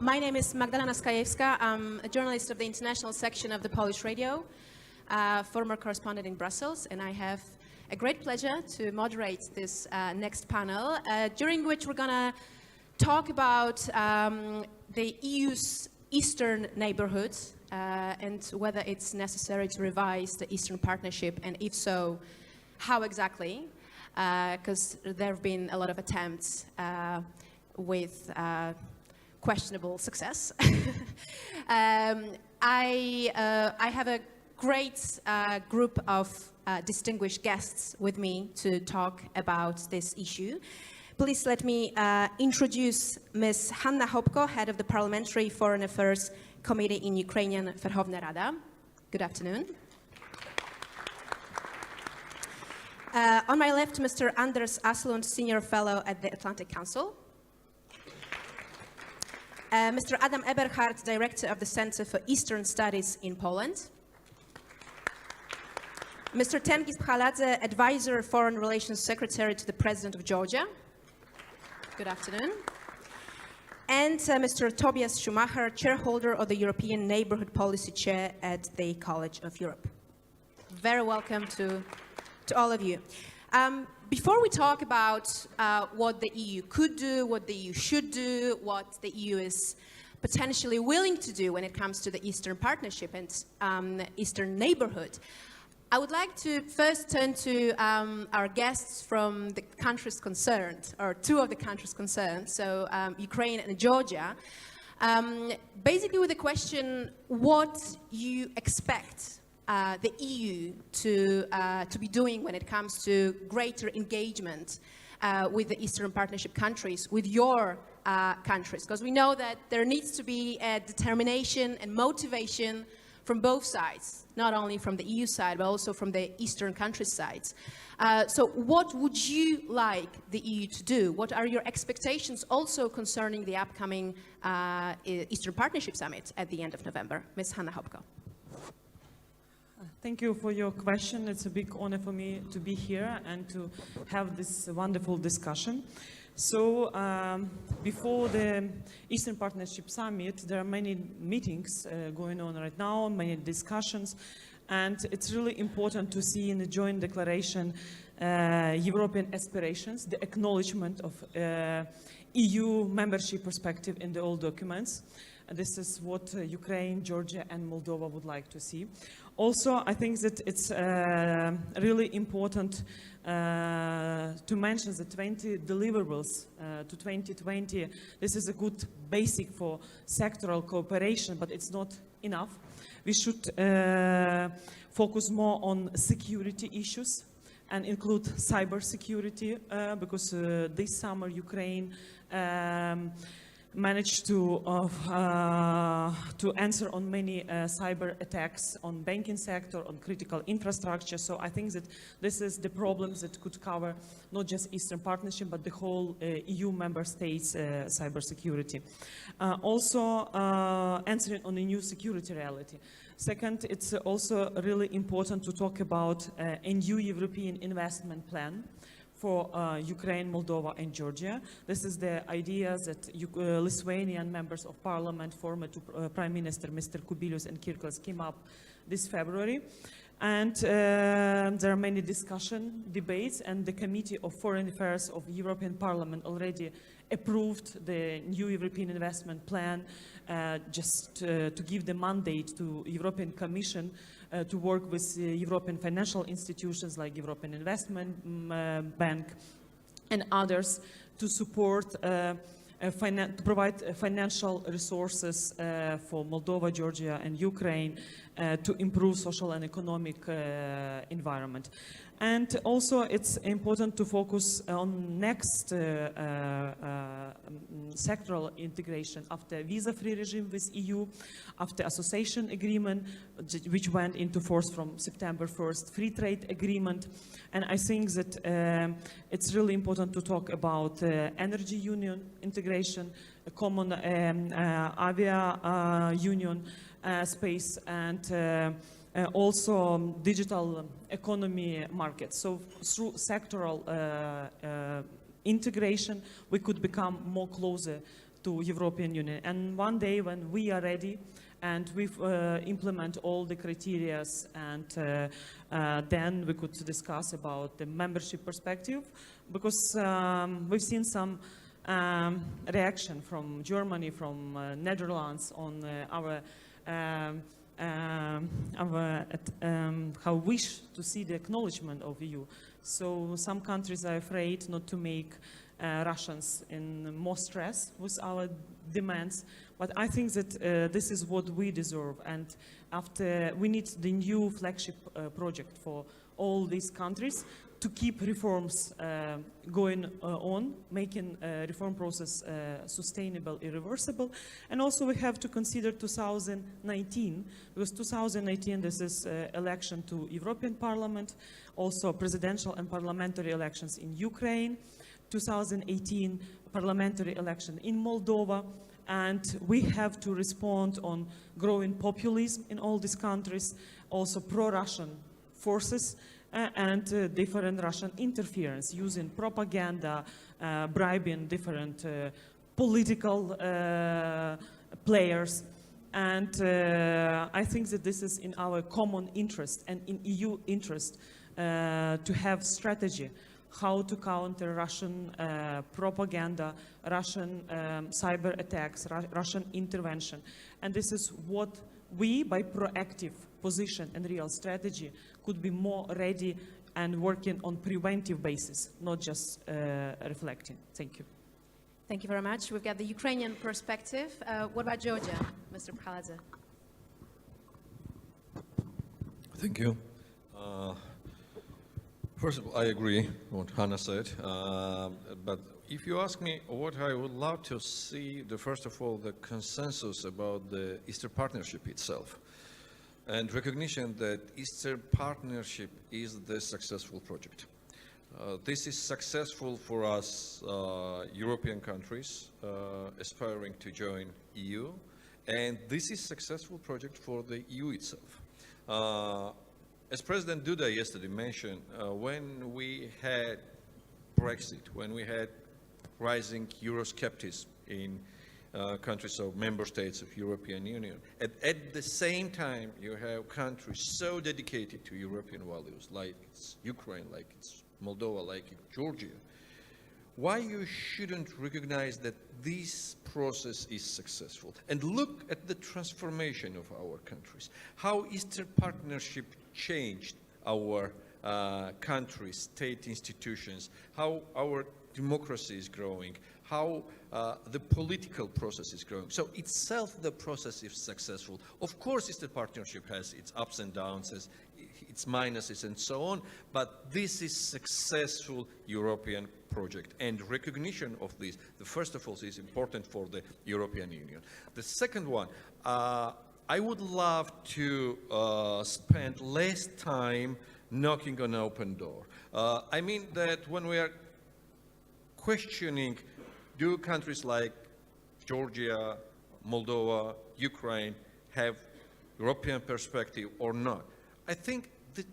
my name is Magdalena Skajewska. I'm a journalist of the international section of the Polish radio, former correspondent in Brussels, and I have a great pleasure to moderate this next panel, during which we're going to talk about the EU's Eastern Neighbourhood and whether it's necessary to revise the Eastern Partnership, and if so, how exactly, because there have been a lot of attempts with questionable success. I have a great group of distinguished guests with me to talk about this issue. Please let me introduce Ms. Hanna Hopko, head of the Parliamentary Foreign Affairs Committee in Ukrainian Verkhovna Rada. Good afternoon. On my left, Mr. Anders Aslund, Senior Fellow at the Atlantic Council. Mr. Adam Eberhard, Director of the Center for Eastern Studies in Poland. Mr. Tengiz Bhaladze, Advisor, Foreign Relations Secretary to the President of Georgia. Good afternoon. And Mr. Tobias Schumacher, Chairholder of the European Neighbourhood Policy Chair at the College of Europe. Very welcome to all of you. Before we talk about what the EU could do, what the EU should do, what the EU is potentially willing to do when it comes to the Eastern Partnership and Eastern Neighbourhood, I would like to first turn to our guests from the countries concerned, or two of the countries concerned, so Ukraine and Georgia, basically with the question what you expect the EU to be doing when it comes to greater engagement with the Eastern Partnership countries, with your countries, because we know that there needs to be a determination and motivation from both sides, not only from the EU side, but also from the Eastern countries' sides. So what would you like the EU to do? What are your expectations also concerning the upcoming Eastern Partnership Summit at the end of November? Ms. Hanna Hopko. Thank you for your question. It's a big honor for me to be here and to have this wonderful discussion. So before the Eastern Partnership Summit, there are many meetings going on right now, many discussions, and it's really important to see in the joint declaration European aspirations, the acknowledgement of EU membership perspective in the all documents. This is what Ukraine, Georgia, and Moldova would like to see. Also, I think that it's really important to mention the 20 deliverables to 2020. This is a good basic for sectoral cooperation, but it's not enough. We should focus more on security issues and include cybersecurity, because this summer Ukraine managed to answer on many cyber attacks on banking sector, on critical infrastructure. So I think that this is the problems that could cover not just Eastern Partnership, but the whole EU member states cybersecurity. Also answering on a new security reality. Second, it's also really important to talk about a new European investment plan for Ukraine, Moldova, and Georgia. This is the idea that Lithuanian members of parliament, former Prime Minister Mr. Kubilius and Kirkos, came up this February. And there are many debates, and the Committee of Foreign Affairs of the European Parliament already approved the new European investment plan, just to give the mandate to European Commission to work with European financial institutions like European Investment Bank and others to support, to provide financial resources for Moldova, Georgia, and Ukraine to improve social and economic environment. And also it's important to focus on next sectoral integration after visa-free regime with EU, after association agreement, which went into force from September 1st, free trade agreement. And I think that it's really important to talk about energy union integration, a common avia union space, and also digital economy markets. So through sectoral integration, we could become more closer to European Union. And one day when we are ready and we implement all the criteria, and then we could discuss about the membership perspective, because we've seen some reaction from Germany, from Netherlands on our how wish to see the acknowledgement of EU. So some countries are afraid not to make Russians in more stress with our demands, but I think that this is what we deserve, and after we need the new flagship project for all these countries to keep reforms going on, making reform process sustainable, irreversible. And also we have to consider 2019, because 2019 this is election to European Parliament, also presidential and parliamentary elections in Ukraine, 2018 parliamentary election in Moldova, and we have to respond on growing populism in all these countries, also pro-Russian forces, and different Russian interference using propaganda, bribing different political players. And I think that this is in our common interest and in EU interest to have strategy how to counter Russian propaganda, Russian cyber attacks, Russian intervention. And this is what we, by proactive position and real strategy, could be more ready and working on preventive basis, not just reflecting. Thank you. Thank you very much. We've got the Ukrainian perspective. What about Georgia, Mr. Prhaladze? Thank you. First of all, I agree with what Hannah said, but if you ask me what I would love to see, first of all, the consensus about the Eastern Partnership itself, and recognition that Eastern Partnership is the successful project. This is successful for us European countries aspiring to join EU, and this is successful project for the EU itself. As President Duda yesterday mentioned, when we had Brexit, when we had rising Euroscepticism in countries of member states of European Union, at the same time you have countries so dedicated to European values, like it's Ukraine, like it's Moldova, like it's Georgia, why you shouldn't recognize that this process is successful and look at the transformation of our countries, how Eastern Partnership changed our countries, state institutions, how our democracy is growing, how the political process is growing. So itself the process is successful. Of course Eastern Partnership has its ups and downs, its minuses and so on, but this is successful European project, and recognition of this, the first of all, is important for the European Union. The second one, I would love to spend less time knocking on an open door. I mean that when we are questioning, do countries like Georgia, Moldova, Ukraine have European perspective or not? I think that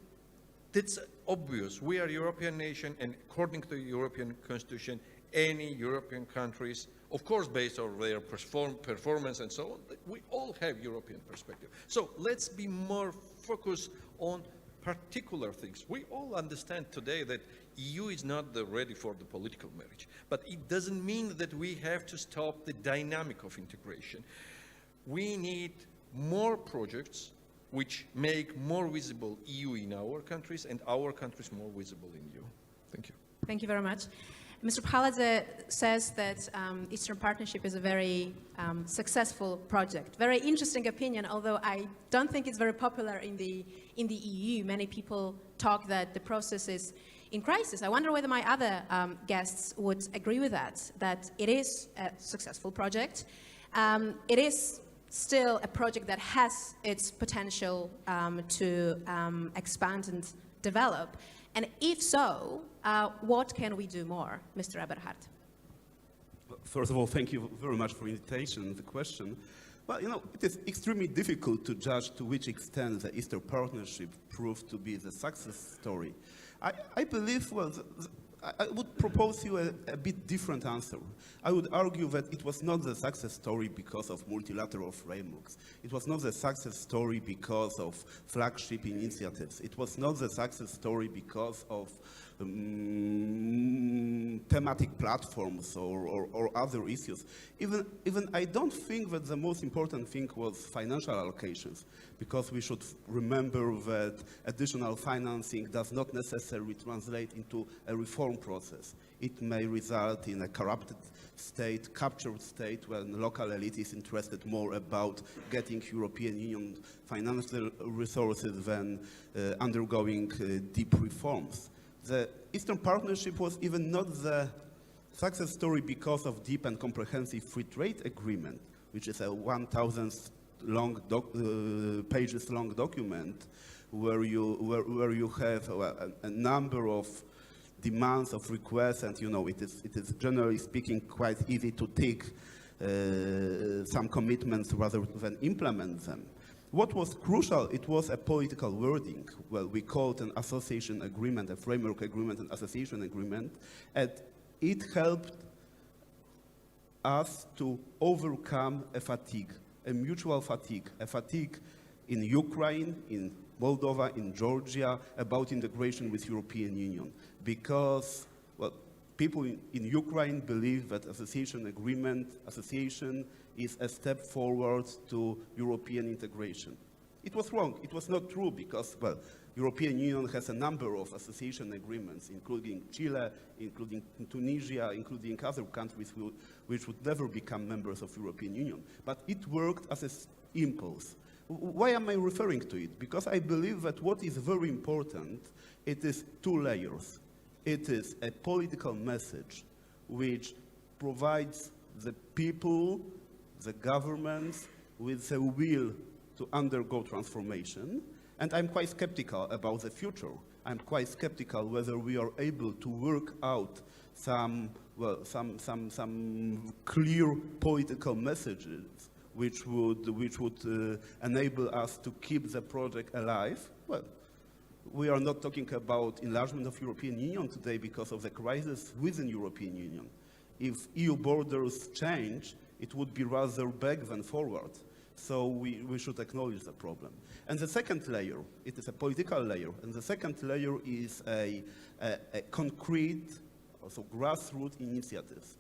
that's obvious. We are a European nation, and according to the European Constitution, any European countries, of course based on their performance and so on, we all have European perspective. So let's be more focused on particular things. We all understand today that EU is not ready for the political marriage, but it doesn't mean that we have to stop the dynamic of integration. We need more projects which make more visible EU in our countries and our countries more visible in EU. Thank you. Thank you very much. Mr. Prhaladze says that Eastern Partnership is a very successful project. Very interesting opinion, although I don't think it's very popular in the EU. Many people talk that the process is in crisis. I wonder whether my other guests would agree with that it is a successful project. It is still a project that has its potential to expand and develop. And if so, what can we do more, Mr. Eberhard? First of all, thank you very much for the invitation and the question. Well, you know, it is extremely difficult to judge to which extent the Eastern Partnership proved to be the success story. I believe, well, I would propose you a bit different answer. I would argue that it was not the success story because of multilateral frameworks. It was not the success story because of flagship initiatives. It was not the success story because of thematic platforms or other issues. Even I don't think that the most important thing was financial allocations, because we should remember that additional financing does not necessarily translate into a reform process. It may result in a corrupted state, captured state, when the local elite is interested more about getting European Union financial resources than undergoing deep reforms. The Eastern Partnership was even not the success story because of deep and comprehensive free trade agreement, which is a 1,000 pages long document where you have a number of demands, of requests, and it is generally speaking quite easy to take some commitments rather than implement them. What was crucial, it was a political wording. Well, we called an association agreement, a framework agreement, an association agreement, and it helped us to overcome a fatigue, a mutual fatigue, a fatigue in Ukraine, in Moldova, in Georgia, about integration with European Union. Because, well, people in Ukraine believe that association is a step forward to European integration. It was wrong. It was not true because, well, European Union has a number of association agreements, including Chile, including Tunisia, including other countries which would never become members of European Union. But it worked as an impulse. Why am I referring to it? Because I believe that what is very important, it is two layers. It is a political message which provides the people, the governments, with the will to undergo transformation. And I'm quite skeptical about the future. I'm quite skeptical whether we are able to work out some clear political messages which would enable us to keep the project alive. Well, we are not talking about enlargement of European Union today because of the crisis within European Union. If EU borders change, it would be rather back than forward. So we should acknowledge the problem. And the second layer, it is a political layer, and the second layer is a concrete, also grassroots initiatives.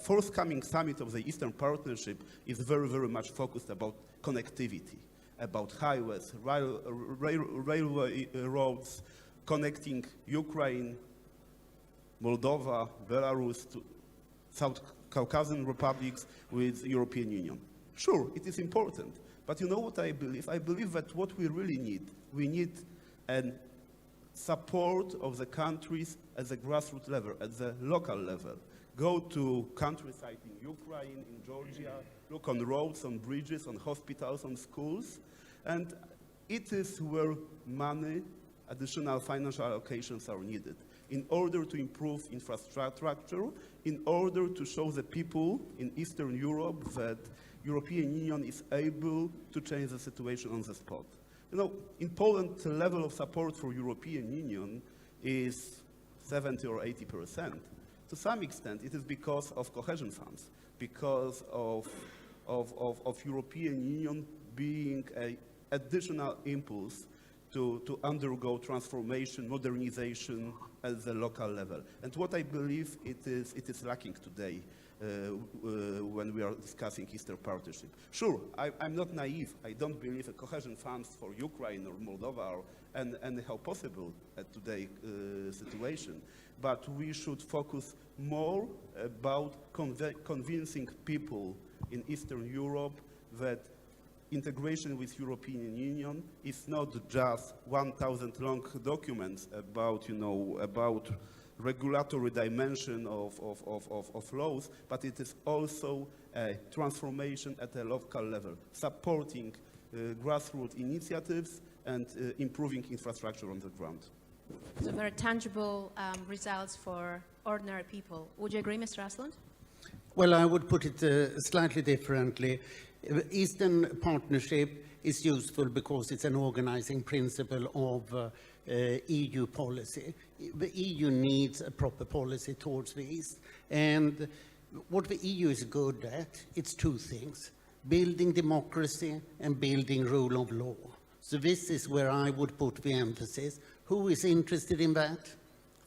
Forthcoming summit of the Eastern Partnership is very, very much focused about connectivity, about highways, railway roads, connecting Ukraine, Moldova, Belarus, to South Caucasian republics with European Union. Sure, it is important, but you know what I believe? I believe that what we really need, we need a support of the countries at the grassroots level, at the local level. Go to countryside in Ukraine, in Georgia, look on roads, on bridges, on hospitals, on schools, and it is where money, additional financial allocations are needed in order to improve infrastructure, in order to show the people in Eastern Europe that European Union is able to change the situation on the spot. In Poland, the level of support for European Union is 70 or 80%. To some extent, it is because of cohesion funds, because of European Union being an additional impulse to undergo transformation, modernization at the local level. And what I believe it is lacking today when we are discussing Eastern Partnership. Sure, I'm not naive. I don't believe a cohesion funds for Ukraine or Moldova are anyhow possible at today's situation. But we should focus more about convincing people in Eastern Europe that integration with European Union is not just 1,000 long documents about, about regulatory dimension of laws, but it is also a transformation at a local level, supporting grassroots initiatives and improving infrastructure on the ground. So very tangible results for ordinary people. Would you agree, Mr. Asland? Well, I would put it slightly differently. Eastern Partnership is useful because it's an organizing principle of EU policy. The EU needs a proper policy towards the East. And what the EU is good at, it's two things: building democracy and building rule of law. So this is where I would put the emphasis. Who is interested in that?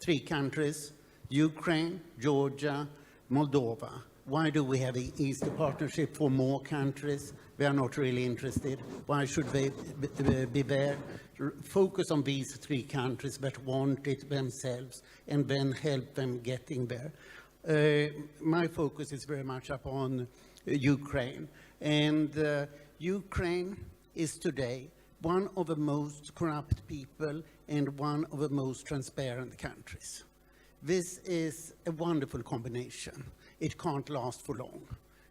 3 countries: Ukraine, Georgia, Moldova. Why do we have an Eastern Partnership for more countries? They are not really interested. Why should they be there? Focus on these 3 countries that want it themselves and then help them getting there. My focus is very much upon Ukraine. And Ukraine is today one of the most corrupt people and one of the most transparent countries. This is a wonderful combination. It can't last for long.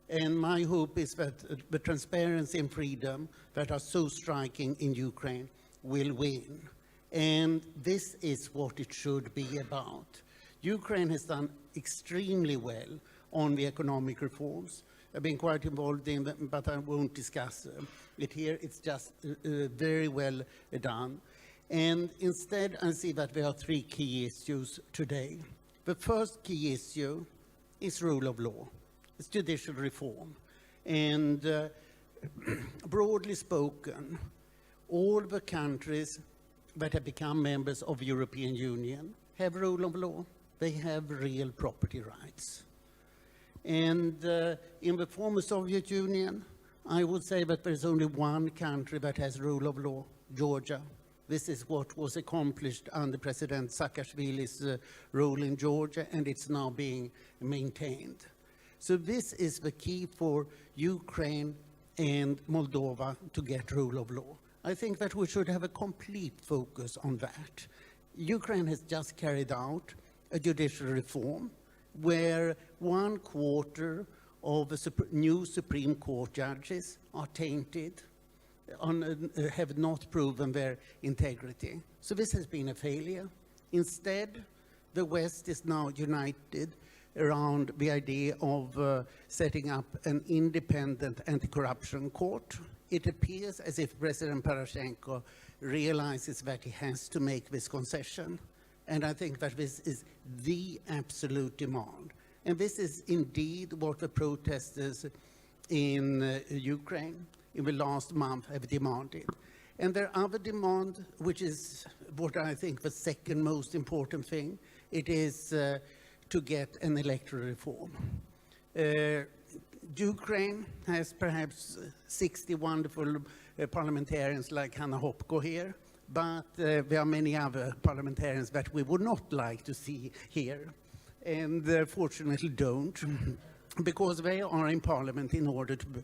And my hope is that the transparency and freedom that are so striking in Ukraine will win. And this is what it should be about. Ukraine has done extremely well on the economic reforms. I've been quite involved in them, but I won't discuss it here. It's just very well done. And instead, I see that there are 3 key issues today. The first key issue is rule of law. It's judicial reform. And broadly spoken, all the countries that have become members of the European Union have rule of law. They have real property rights. And in the former Soviet Union, I would say that there's only one country that has rule of law: Georgia. This is what was accomplished under President Saakashvili's rule in Georgia, and it's now being maintained. So this is the key for Ukraine and Moldova to get rule of law. I think that we should have a complete focus on that. Ukraine has just carried out a judicial reform where 1/4 of the new Supreme Court judges are tainted, have not proven their integrity. So this has been a failure. Instead, the West is now united around the idea of setting up an independent anti-corruption court. It appears as if President Poroshenko realizes that he has to make this concession. And I think that this is the absolute demand. And this is indeed what the protesters in Ukraine in the last month have demanded. And their other demand, which is what I think the second most important thing, it is to get an electoral reform. Ukraine has perhaps 60 wonderful parliamentarians like Hanna Hopko here, but there are many other parliamentarians that we would not like to see here, and fortunately don't, because they are in parliament in order to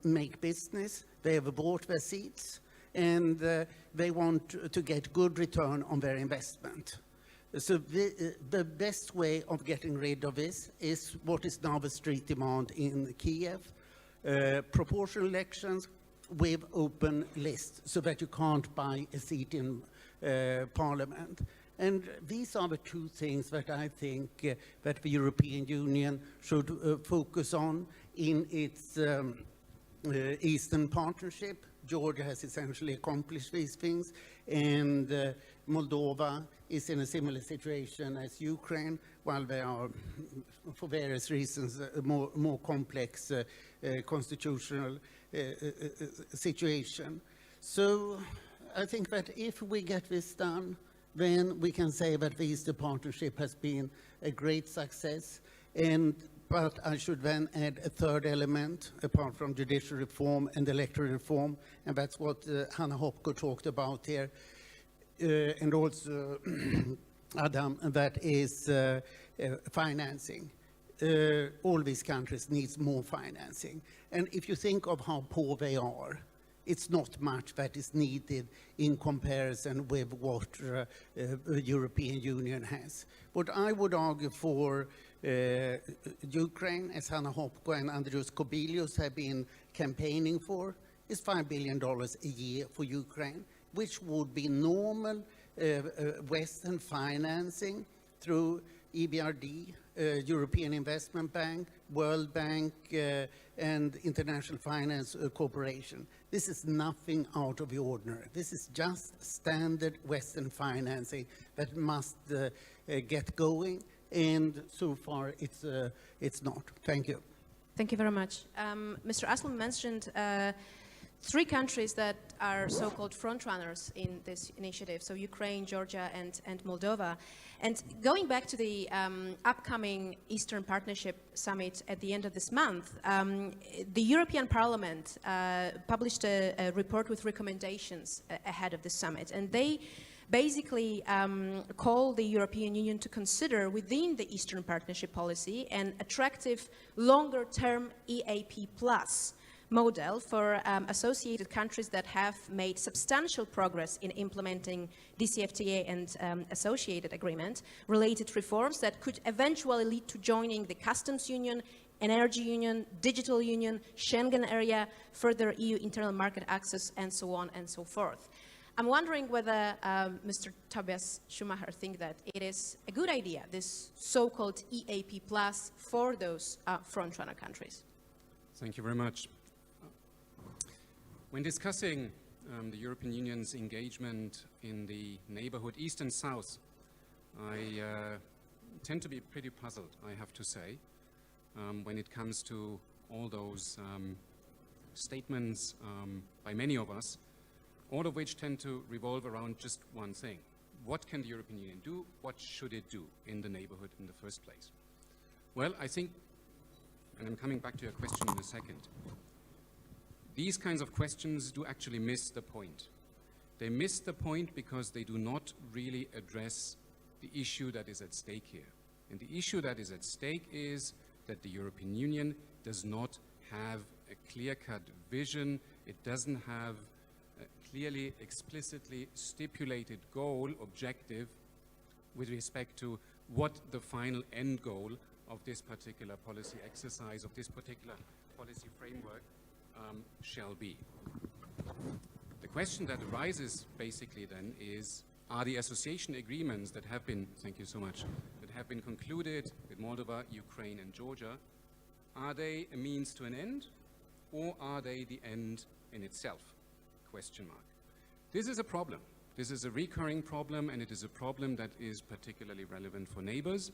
make business. They have bought their seats, and they want to get good return on their investment. So the best way of getting rid of this is what is now the street demand in Kiev: proportional elections with open lists, so that you can't buy a seat in parliament. And these are the 2 things that I think that the European Union should focus on in its Eastern Partnership. Georgia has essentially accomplished these things, and Moldova is in a similar situation as Ukraine, while they are, for various reasons, a more complex constitutional situation. So I think that if we get this done, then we can say that the Eastern Partnership has been a great success. But I should then add a third element, apart from judicial reform and electoral reform, and that's what Hanna Hopko talked about here, and also Adam, and that is financing. All these countries need more financing. And if you think of how poor they are, it's not much that is needed in comparison with what the European Union has. What I would argue for Ukraine, as Hanna Hopko and Andrius Kobilius have been campaigning for, is $5 billion a year for Ukraine, which would be normal Western financing through EBRD, European Investment Bank, World Bank, and International Finance Corporation. This is nothing out of the ordinary. This is just standard Western financing that must get going, and so far it's not. Thank you. Thank you very much. Mr. Aslam mentioned 3 countries that are so-called frontrunners in this initiative, so Ukraine, Georgia, and Moldova. And going back to the upcoming Eastern Partnership Summit at the end of this month, the European Parliament published a report with recommendations ahead of the summit, and they basically call the European Union to consider within the Eastern Partnership policy an attractive longer-term EAP plus model for associated countries that have made substantial progress in implementing DCFTA and associated agreement related reforms that could eventually lead to joining the customs union, energy union, digital union, Schengen area, further EU internal market access, and so on and so forth. I'm wondering whether Mr. Tobias Schumacher thinks that it is a good idea, this so-called EAP plus for those frontrunner countries. Thank you very much. When discussing the European Union's engagement in the neighborhood East and South, I tend to be pretty puzzled, I have to say, when it comes to all those statements by many of us, all of which tend to revolve around just one thing. What can the European Union do? What should it do in the neighborhood in the first place? Well, I think, and I'm coming back to your question in a second, these kinds of questions do actually miss the point. They miss the point because they do not really address the issue that is at stake here. And the issue that is at stake is that the European Union does not have a clear-cut vision. It doesn't have a clearly, explicitly stipulated goal, objective, with respect to what the final end goal of this particular policy exercise, of this particular policy framework shall be. The question that arises basically then is, are the association agreements that have been, thank you so much, that have been concluded with Moldova, Ukraine and Georgia, are they a means to an end, or are they the end in itself? Question mark. This is a problem. This is a recurring problem, and it is a problem that is particularly relevant for neighbors.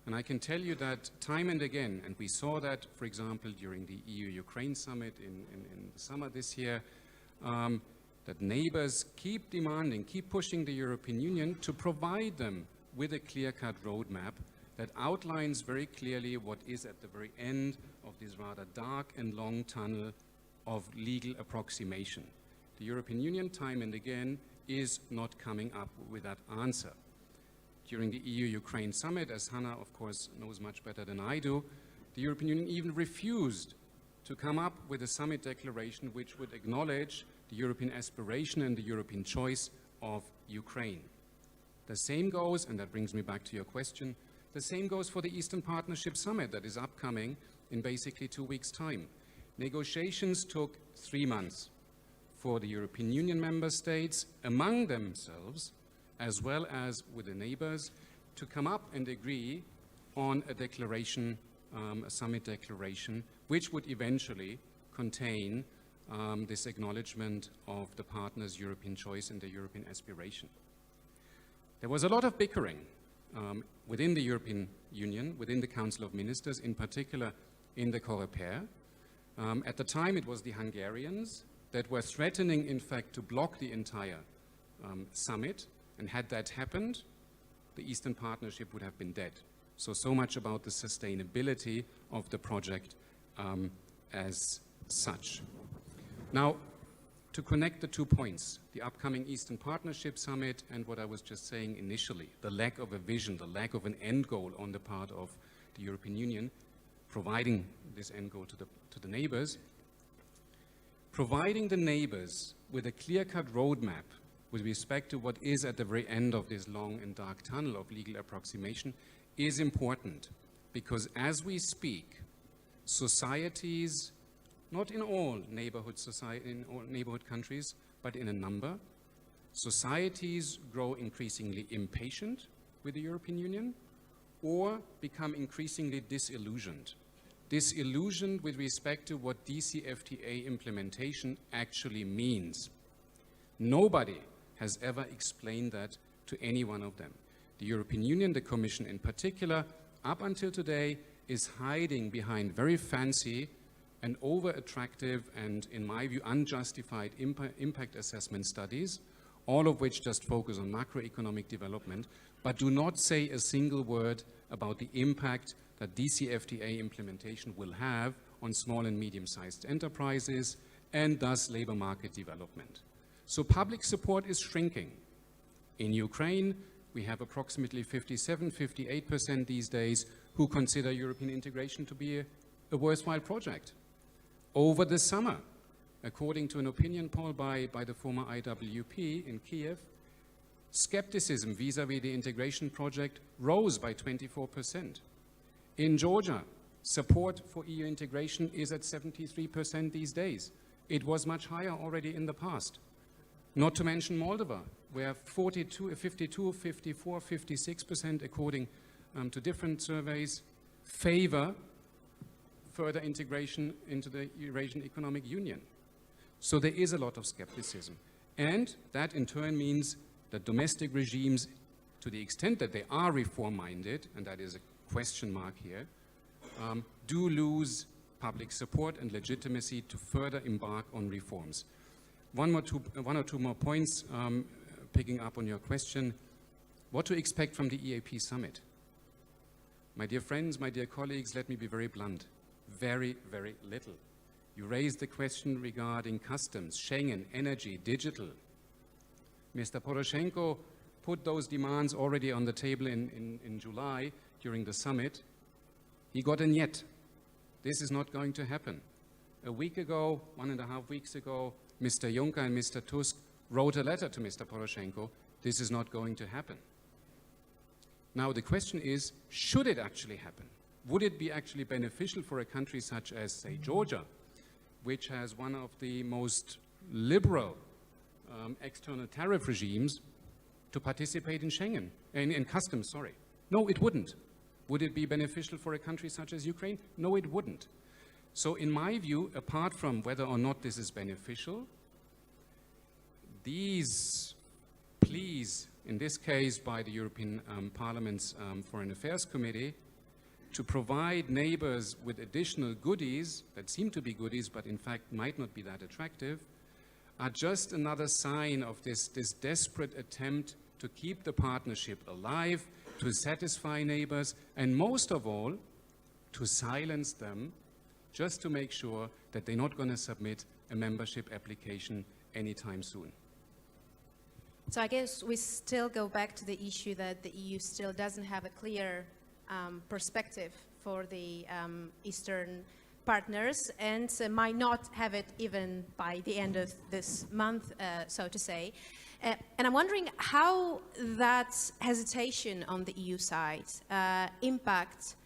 And I can tell you that time and again, and we saw that, for example, during the EU-Ukraine summit in the summer this year, that neighbors keep demanding, keep pushing the European Union to provide them with a clear-cut roadmap that outlines very clearly what is at the very end of this rather dark and long tunnel of legal approximation. The European Union, time and again, is not coming up with that answer. During the EU-Ukraine summit, as Hannah, of course, knows much better than I do, the European Union even refused to come up with a summit declaration which would acknowledge the European aspiration and the European choice of Ukraine. The same goes, and that brings me back to your question, the same goes for the Eastern Partnership Summit that is upcoming in basically 2 weeks' time. Negotiations took 3 months for the European Union member states among themselves, as well as with the neighbors, to come up and agree on a declaration, a summit declaration, which would eventually contain this acknowledgement of the partners' European choice and their European aspiration. There was a lot of bickering within the European Union, within the Council of Ministers, in particular in the COREPER. At the time, it was the Hungarians that were threatening, in fact, to block the entire summit. And had that happened, the Eastern Partnership would have been dead. So much about the sustainability of the project as such. Now, to connect the 2 points, the upcoming Eastern Partnership Summit and what I was just saying initially, the lack of a vision, the lack of an end goal on the part of the European Union, providing this end goal to the neighbors, providing the neighbors with a clear-cut roadmap with respect to what is at the very end of this long and dark tunnel of legal approximation is important, because as we speak, societies, not in all neighborhood countries, but in a number, societies grow increasingly impatient with the European Union, or become increasingly disillusioned. Disillusioned with respect to what DCFTA implementation actually means. Nobody has ever explained that to any one of them. The European Union, the Commission in particular, up until today, is hiding behind very fancy and over-attractive and, in my view, unjustified impact assessment studies, all of which just focus on macroeconomic development, but do not say a single word about the impact that DCFTA implementation will have on small and medium-sized enterprises and thus labor market development. So public support is shrinking. In Ukraine, we have approximately 57–58% these days who consider European integration to be a worthwhile project. Over the summer, according to an opinion poll by the former IWP in Kiev, skepticism vis-à-vis the integration project rose by 24%. In Georgia, support for EU integration is at 73% these days. It was much higher already in the past. Not to mention Moldova, where 52, 54, 56%, according to different surveys, favor further integration into the Eurasian Economic Union. So there is a lot of skepticism. And that in turn means that domestic regimes, to the extent that they are reform-minded, and that is a question mark here, do lose public support and legitimacy to further embark on reforms. One or two more points, picking up on your question. What to expect from the EAP summit? My dear friends, my dear colleagues, let me be very blunt. Very, very little. You raised the question regarding customs, Schengen, energy, digital. Mr. Poroshenko put those demands already on the table in July during the summit. He got a niet. This is not going to happen. A week ago, 1.5 weeks ago, Mr. Juncker and Mr. Tusk wrote a letter to Mr. Poroshenko. This is not going to happen. Now the question is, should it actually happen? Would it be actually beneficial for a country such as, say, Georgia, which has one of the most liberal external tariff regimes, to participate in Schengen, in customs, sorry? No, it wouldn't. Would it be beneficial for a country such as Ukraine? No, it wouldn't. So in my view, apart from whether or not this is beneficial, these pleas, in this case by the European Parliament's Foreign Affairs Committee, to provide neighbors with additional goodies that seem to be goodies but in fact might not be that attractive, are just another sign of this desperate attempt to keep the partnership alive, to satisfy neighbors, and most of all, to silence them, just to make sure that they're not going to submit a membership application anytime soon. So I guess we still go back to the issue that the EU still doesn't have a clear perspective for the Eastern partners, and might not have it even by the end of this month, so to say. And I'm wondering how that hesitation on the EU side impacts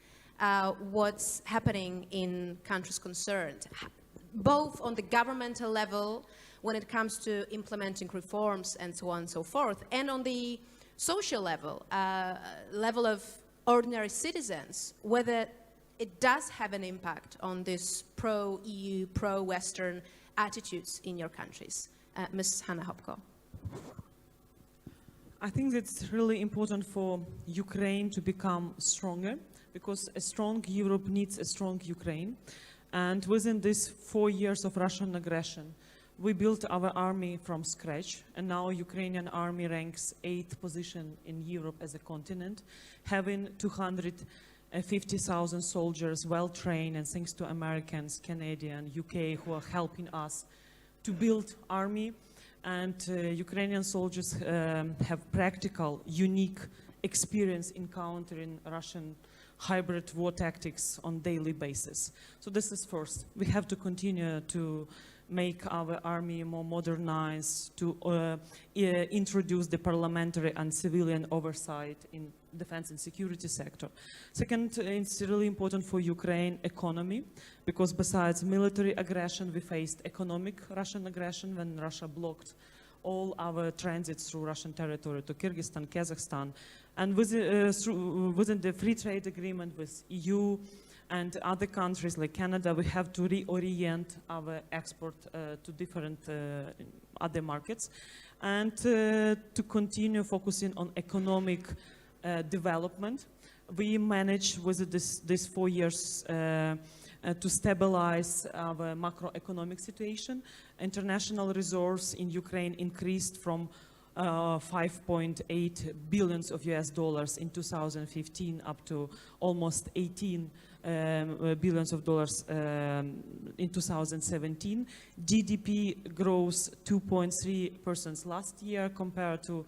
what's happening in countries concerned, both on the governmental level when it comes to implementing reforms and so on and so forth, and on the social level, level of ordinary citizens, whether it does have an impact on this pro-EU, pro-Western attitudes in your countries. Ms. Hanna Hopko. I think it's really important for Ukraine to become stronger, because a strong Europe needs a strong Ukraine. And within these 4 years of Russian aggression, we built our army from scratch, and now Ukrainian army ranks 8th position in Europe as a continent, having 250,000 soldiers, well-trained, and thanks to Americans, Canadians, UK, who are helping us to build army. And Ukrainian soldiers have practical, unique experience encountering Russian hybrid war tactics on daily basis. So this is first. We have to continue to make our army more modernized, to introduce the parliamentary and civilian oversight in defense and security sector. Second, it's really important for Ukraine economy, because besides military aggression, we faced economic Russian aggression when Russia blocked all our transits through Russian territory to Kyrgyzstan, Kazakhstan, And within the free trade agreement with EU and other countries like Canada, we have to reorient our export to different other markets, and to continue focusing on economic development. We managed with this 4 years to stabilize our macroeconomic situation. International reserves in Ukraine increased from 5.8 billions of US dollars in 2015 up to almost 18 billions of dollars in 2017. GDP grows 2.3% last year compared to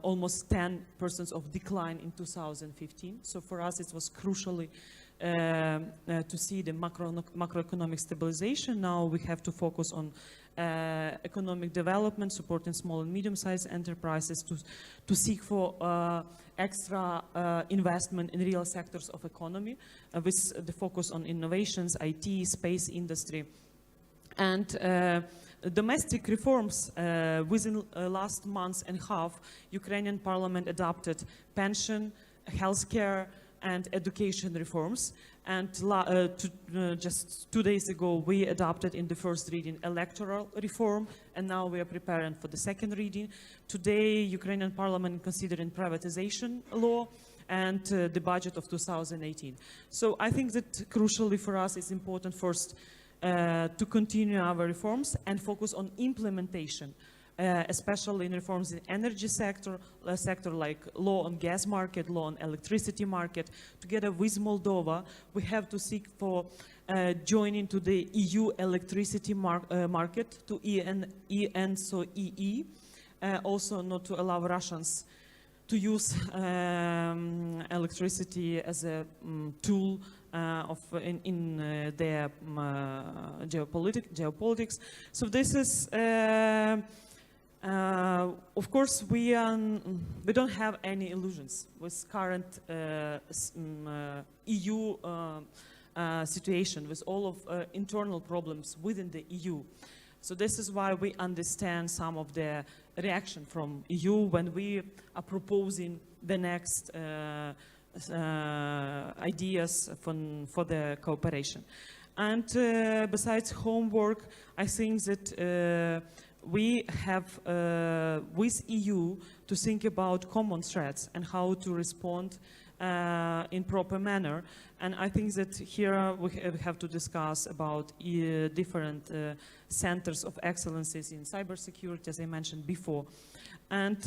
almost 10% of decline in 2015. So for us it was crucially to see the macroeconomic stabilization. Now we have to focus on economic development, supporting small and medium-sized enterprises, to seek for extra investment in real sectors of economy, with the focus on innovations, IT, space industry. And domestic reforms within last month and a half, Ukrainian parliament adopted pension, healthcare, and education reforms. And just 2 days ago, we adopted in the first reading electoral reform, and now we are preparing for the second reading. Today, Ukrainian parliament considering privatization law and the budget of 2018. So I think that crucially for us, it's important first to continue our reforms and focus on implementation, especially in reforms in energy sector like law on gas market, law on electricity market. Together with Moldova, we have to seek for joining to the EU electricity market, to ENSO-EE, also not to allow Russians to use electricity as a tool in their geopolitics. So this is, of course, we don't have any illusions with current EU situation, with all of internal problems within the EU. So this is why we understand some of the reaction from EU when we are proposing the next ideas for the cooperation. And besides homework, I think that we have with EU to think about common threats and how to respond in proper manner. And I think that here we have to discuss about different centers of excellences in cybersecurity, as I mentioned before. And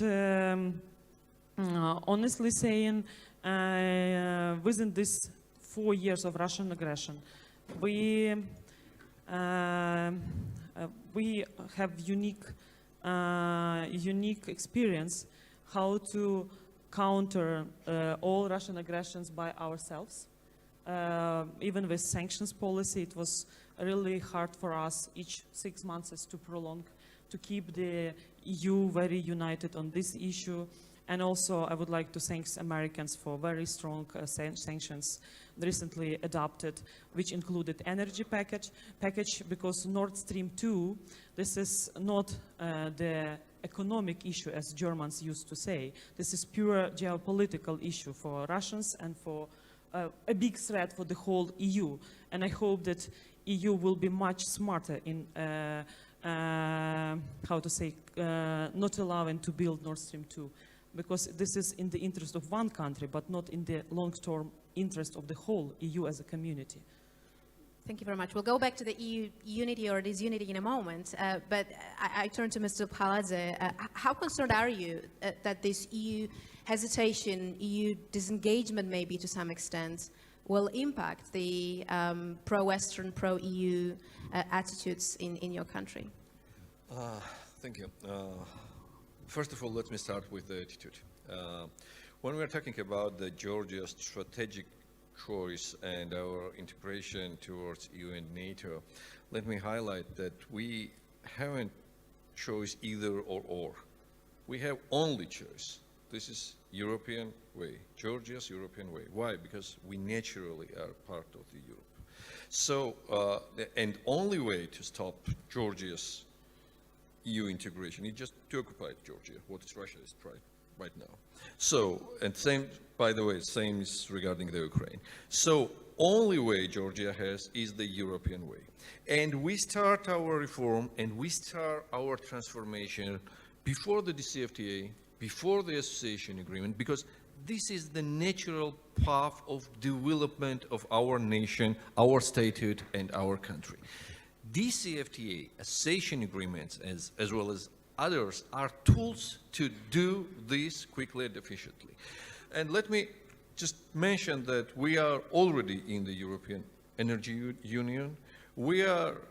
honestly saying, within these 4 years of Russian aggression, we have unique experience how to counter all Russian aggressions by ourselves. Even with sanctions policy, it was really hard for us each 6 months to prolong, to keep the EU very united on this issue. And also, I would like to thank Americans for very strong sanctions recently adopted, which included energy package, because Nord Stream 2, this is not the economic issue, as Germans used to say. This is pure geopolitical issue for Russians and for a big threat for the whole EU. And I hope that EU will be much smarter in not allowing to build Nord Stream 2. Because this is in the interest of one country, but not in the long-term interest of the whole EU as a community. Thank you very much. We'll go back to the EU unity or disunity in a moment, but I turn to Mr. Paladze. How concerned are you that this EU hesitation, EU disengagement maybe to some extent, will impact the pro-Western, pro-EU attitudes in your country? Thank you. First of all, let me start with the attitude. When we're talking about the Georgia's strategic choice and our integration towards EU and NATO, let me highlight that we haven't choice either or. We have only choice. This is European way, Georgia's European way. Why? Because we naturally are part of the Europe. So, and only way to stop Georgia's EU integration is just to occupy Georgia, what Russia has tried right now. So, and same, by the way, same is regarding the Ukraine. So, only way Georgia has is the European way. And we start our reform and we start our transformation before the DCFTA, before the association agreement, because this is the natural path of development of our nation, our statehood, and our country. DCFTA, association agreements, as well as others, are tools to do this quickly and efficiently. And let me just mention that we are already in the European Energy Union. We are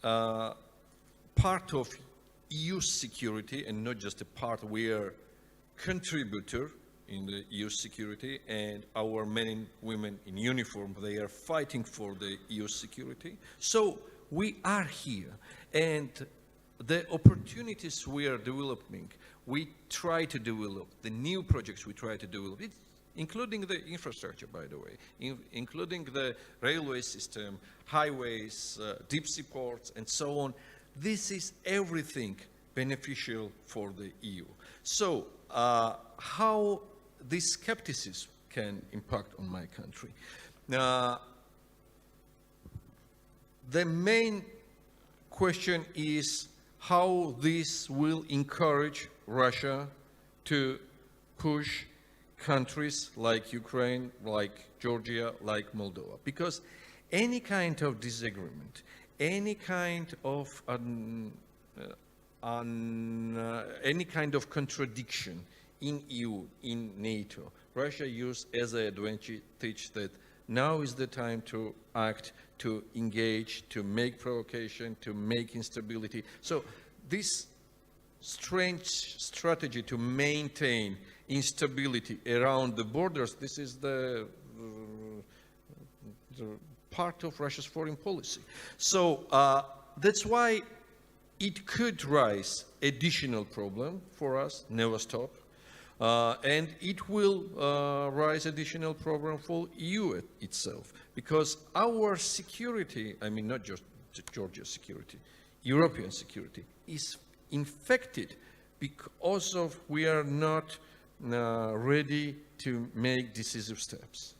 part of EU security, and not just a part, we are contributor in the EU security, and our men and women in uniform, they are fighting for the EU security. So we are here, and the opportunities we are developing, we try to develop, the new projects we try to develop, including the infrastructure, by the way, including the railway system, highways, deep sea ports, and so on. This is everything beneficial for the EU. So how this skepticism can impact on my country? The main question is how this will encourage Russia to push countries like Ukraine, like Georgia, like Moldova. Because any kind of disagreement, any kind of any kind of contradiction in EU, in NATO, Russia used as an advantage that now is the time to act, to engage, to make provocation, to make instability. So this strange strategy to maintain instability around the borders, this is the part of Russia's foreign policy. So that's why it could rise additional problem for us, never stop. And it will rise additional problem for EU itself, because our security, I mean not just Georgia's security, European security, is infected because of we are not ready to make decisive steps.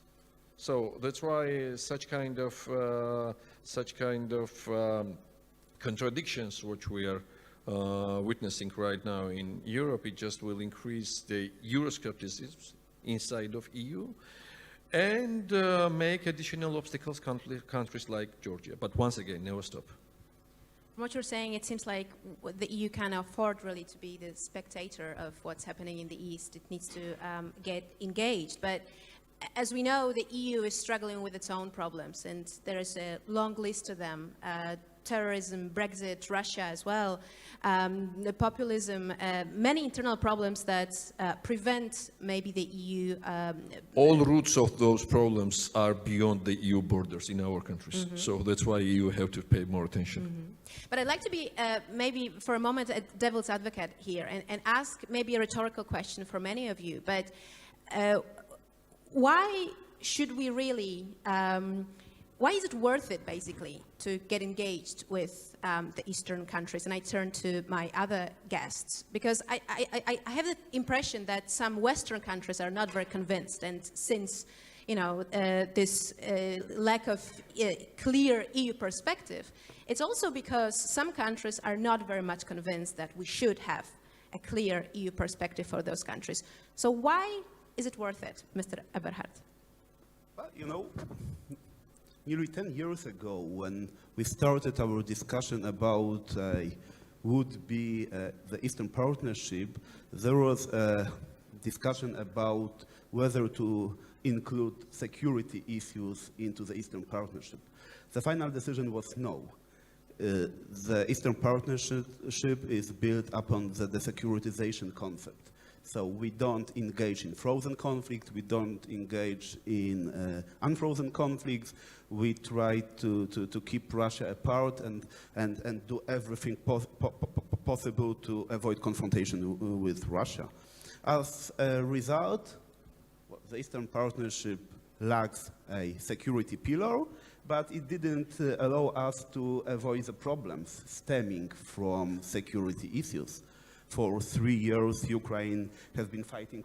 So that's why such kind of contradictions which we are witnessing right now in Europe, it just will increase the Euroscepticism inside of EU and make additional obstacles countries like Georgia. But once again, never stop. From what you're saying, it seems like the EU can't afford really to be the spectator of what's happening in the East. It needs to get engaged. But as we know, the EU is struggling with its own problems, and there is a long list of them. Terrorism, Brexit, Russia as well, the populism, many internal problems that prevent maybe the EU. All roots of those problems are beyond the EU borders in our countries. Mm-hmm. So that's why EU have to pay more attention. Mm-hmm. But I'd like to be maybe for a moment a devil's advocate here and ask maybe a rhetorical question for many of you. But why should we really why is it worth it, basically, to get engaged with the Eastern countries? And I turn to my other guests, because I have the impression that some Western countries are not very convinced. And since, you know, this lack of clear EU perspective, it's also because some countries are not very much convinced that we should have a clear EU perspective for those countries. So why is it worth it, Mr. Eberhard? Well, you know, nearly 10 years ago, when we started our discussion about would be the Eastern Partnership, there was a discussion about whether to include security issues into the Eastern Partnership. The final decision was no. The Eastern Partnership is built upon the securitization concept. So we don't engage in frozen conflict, we don't engage in unfrozen conflicts. We try to keep Russia apart and do everything possible to avoid confrontation with Russia. As a result, the Eastern Partnership lacks a security pillar, but it didn't allow us to avoid the problems stemming from security issues. For 3 years, Ukraine has been fighting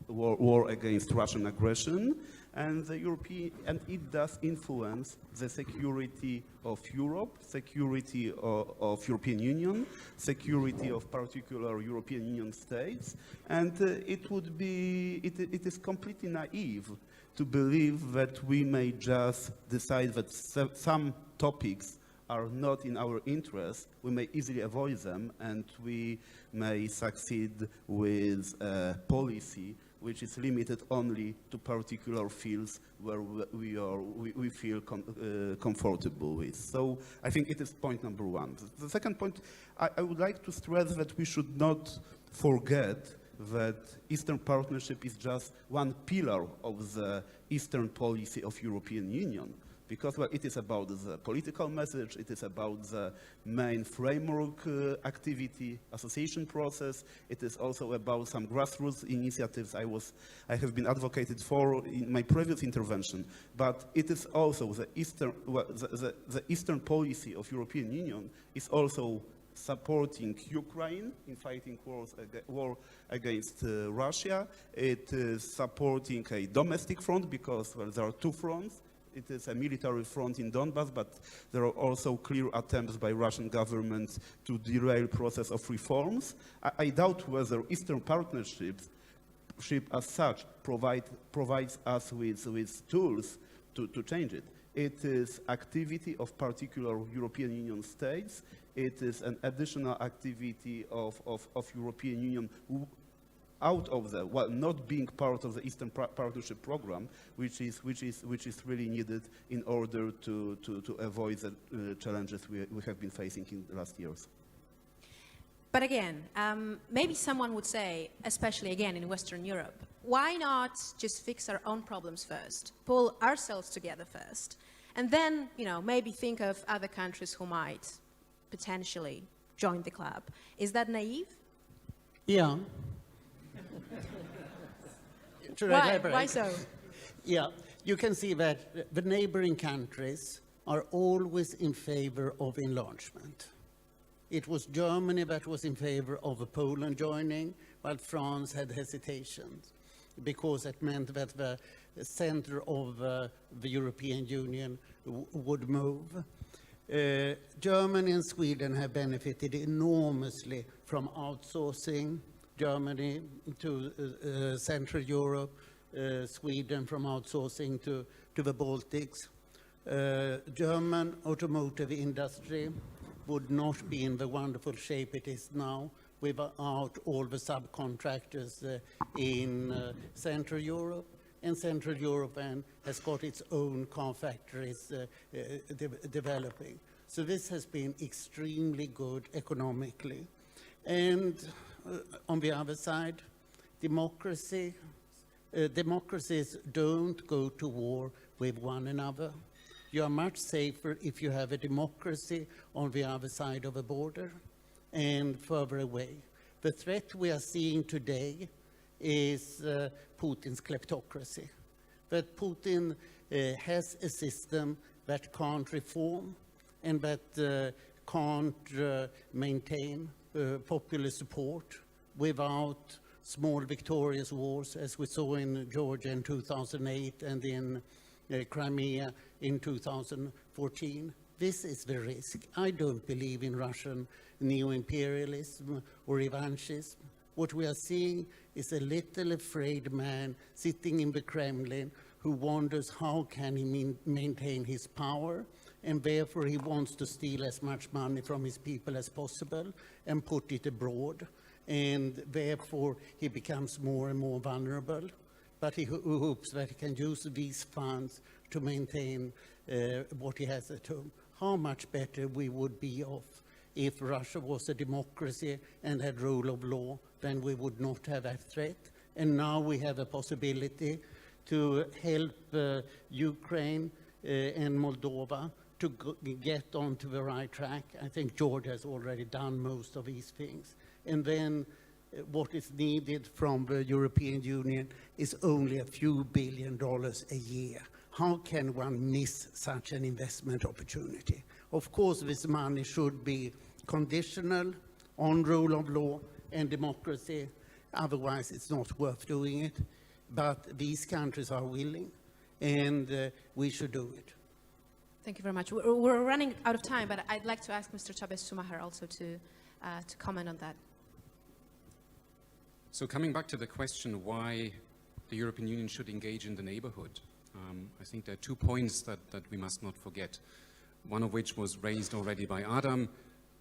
war against Russian aggression, and it does influence the security of Europe, security of European Union, security of particular European Union states, and it is completely naive to believe that we may just decide that some topics are not in our interest. We may easily avoid them, and we may succeed with a policy which is limited only to particular fields where we feel comfortable with. So I think it is point number one. The second point, I would like to stress that we should not forget that Eastern Partnership is just one pillar of the Eastern policy of European Union. Because, well, it is about the political message, it is about the main framework activity, association process, it is also about some grassroots initiatives I have been advocated for in my previous intervention, but it is also the Eastern policy of European Union is also supporting Ukraine in fighting war against Russia. It is supporting a domestic front because, well, there are two fronts. It is a military front in Donbass, but there are also clear attempts by Russian government to derail process of reforms. I doubt whether Eastern Partnership as such provides us with tools to change it. It is activity of particular European Union states. It is an additional activity of European Union out of the, well, not being part of the Eastern Partnership program, which is really needed in order to avoid the challenges we have been facing in the last years. But again, maybe someone would say, especially again in Western Europe, why not just fix our own problems first, pull ourselves together first, and then, you know, maybe think of other countries who might potentially join the club. Is that naive? Yeah. Why so? Yeah, you can see that the neighboring countries are always in favor of enlargement. It was Germany that was in favor of Poland joining, while France had hesitations, because it meant that the center of the European Union would move. Germany and Sweden have benefited enormously from outsourcing. Germany to Central Europe, Sweden from outsourcing to the Baltics. German automotive industry would not be in the wonderful shape it is now without all the subcontractors in Central Europe. And Central Europe has got its own car factories developing. So this has been extremely good economically. And on the other side, democracies don't go to war with one another. You are much safer if you have a democracy on the other side of a border and further away. The threat we are seeing today is Putin's kleptocracy. That Putin has a system that can't reform and that can't maintain popular support without small victorious wars, as we saw in Georgia in 2008 and in Crimea in 2014. This is the risk. I don't believe in Russian neo-imperialism or revanchism. What we are seeing is a little afraid man sitting in the Kremlin who wonders how can he maintain his power, and therefore he wants to steal as much money from his people as possible and put it abroad, and therefore he becomes more and more vulnerable. But he hopes that he can use these funds to maintain what he has at home. How much better we would be off if Russia was a democracy and had rule of law, then we would not have that threat. And now we have a possibility to help Ukraine and Moldova to get onto the right track. I think Georgia has already done most of these things. And then what is needed from the European Union is only a few $1 billion a year. How can one miss such an investment opportunity? Of course, this money should be conditional on rule of law and democracy. Otherwise, it's not worth doing it. But these countries are willing, and we should do it. Thank you very much. We're running out of time, but I'd like to ask Mr. Tobias Schumacher also to comment on that. So coming back to the question why the European Union should engage in the neighborhood, I think there are 2 points that we must not forget. One of which was raised already by Adam.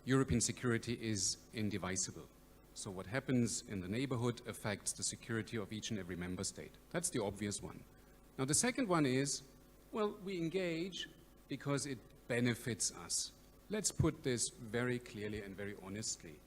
European security is indivisible. So what happens in the neighborhood affects the security of each and every member state. That's the obvious one. Now the second one is, well, we engage because it benefits us. Let's put this very clearly and very honestly.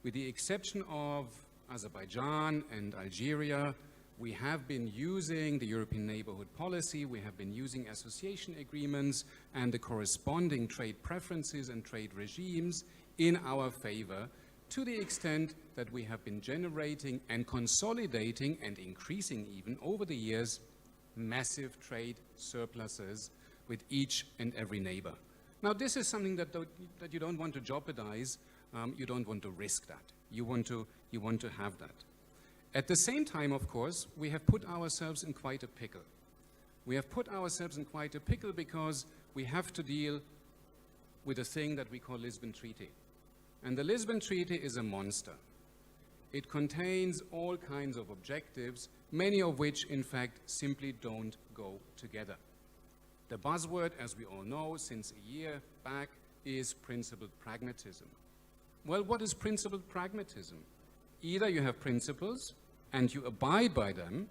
With the exception of Azerbaijan and Algeria, we have been using the European neighborhood policy, we have been using association agreements and the corresponding trade preferences and trade regimes in our favor, to the extent that we have been generating and consolidating and increasing even over the years massive trade surpluses with each and every neighbor. Now this is something that you don't want to jeopardize, you don't want to risk that. You want to have that. At the same time, of course, we have put ourselves in quite a pickle. We have put ourselves in quite a pickle because we have to deal with a thing that we call Lisbon Treaty. And the Lisbon Treaty is a monster. It contains all kinds of objectives, many of which, in fact, simply don't go together. The buzzword, as we all know, since a year back, is principled pragmatism. Well, what is principled pragmatism? Either you have principles and you abide by them,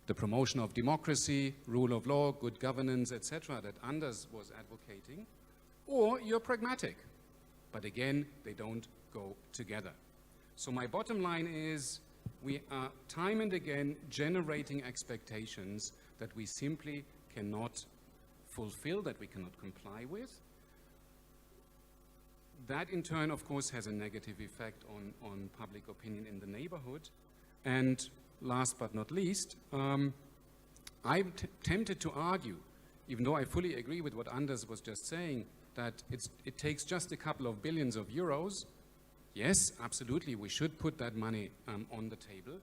the promotion of democracy, rule of law, good governance, etc., that Anders was advocating, or you're pragmatic. But again, they don't go together. So my bottom line is, we are time and again generating expectations that we simply cannot fulfill, that we cannot comply with. That in turn, of course, has a negative effect on public opinion in the neighborhood. And last but not least, I'm tempted to argue, even though I fully agree with what Anders was just saying, that it takes just a couple of billions of euros. Yes, absolutely, we should put that money on the table.